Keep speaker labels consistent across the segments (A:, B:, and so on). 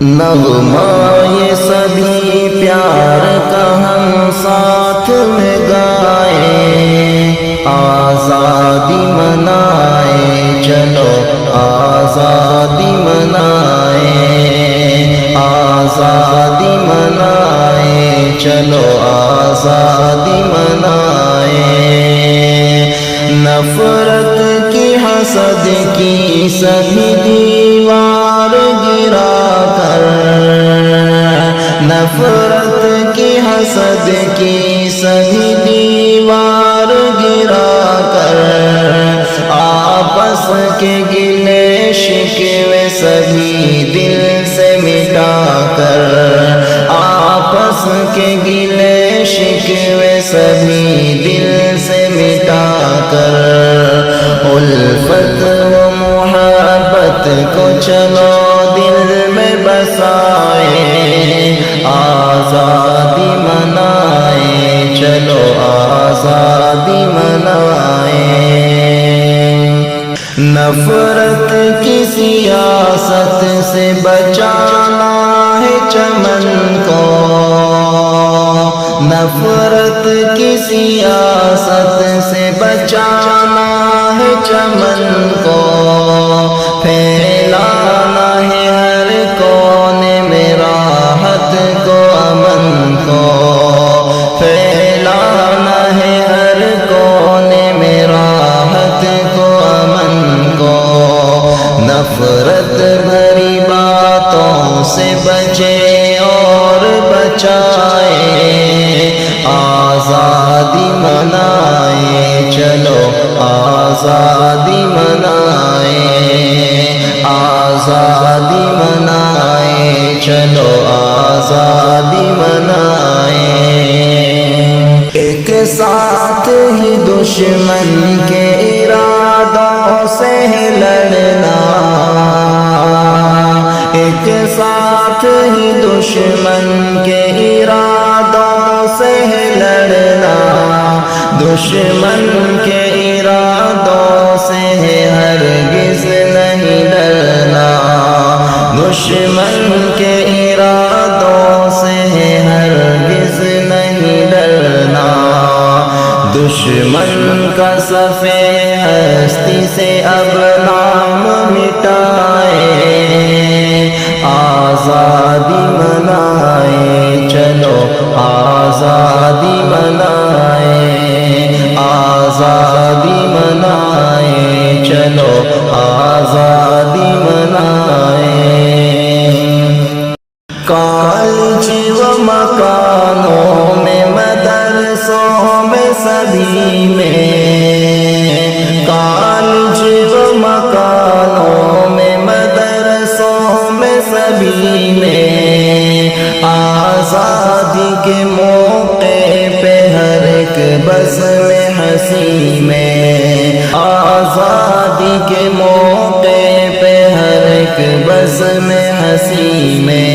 A: نغمہ یہ سبھی پیار کا ہم ساتھ میں گائیں، آزادی منائیں، چلو آزادی منائیں، آزادی منائیں، چلو آزادی منائیں۔ نفرت کی حسد کی سبھی دیوار گرا کر، نفرت کی حسد کی سبھی دیوار گرا کر، آپس کے گلے شکوے سبھی دل سے مٹا کر، آپس کے گلے شکوے سبھی دل سے مٹا کر، الفت و محبت کو چلو دل میں بسائیں، آزادی منائیں، چلو آزادی منائیں۔ نفرت کی سیاست سے بچانا ہے چمن کو، نفرت کی سیاست سے بچانا ہے چمن کو، پھیلانا ہے ہر کونے میں راحت کو امن کو، پھیلانا ہے ہر کونے میں راحت کو امن کو، نفرت بھری باتوں سے بچے اور بچائے، آزادی منائیں، چلو آزادی منائیں، آزادی منائیں، چلو آزادی منائیں۔ ایک ساتھ ہی دشمن کے ارادوں سے لڑنا، ایک ساتھ ہی دشمن کے ارادوں سے لڑنا، دشمن کے ارادوں سے ہرگز نہیں ڈرنا، دشمن کے ارادوں سے ہرگز نہیں ڈرنا، دشمن کا صف ہستی سے اب نام مٹائے، آزادی منائیں، چلو آزادی منائیں، آزادی منائیں، چلو آزادی منائیں۔ کالج و مکانوں میں، مدرسوں میں، سبھی میں، کالج و مکانوں میں، مدرسوں میں، سبھی میں، آزادی کے موقع پہ ہر ایک بزم ہنسی میں، آزادی کے موقع پہ ہر ایک بزم ہنسی میں،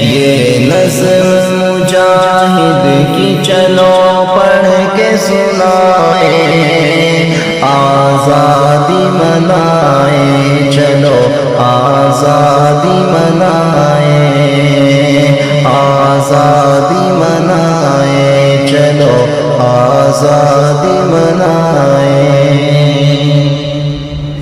A: یہ نظم مجاہد کی چلو پڑھ کے سنائیں، آزادی منائیں، چلو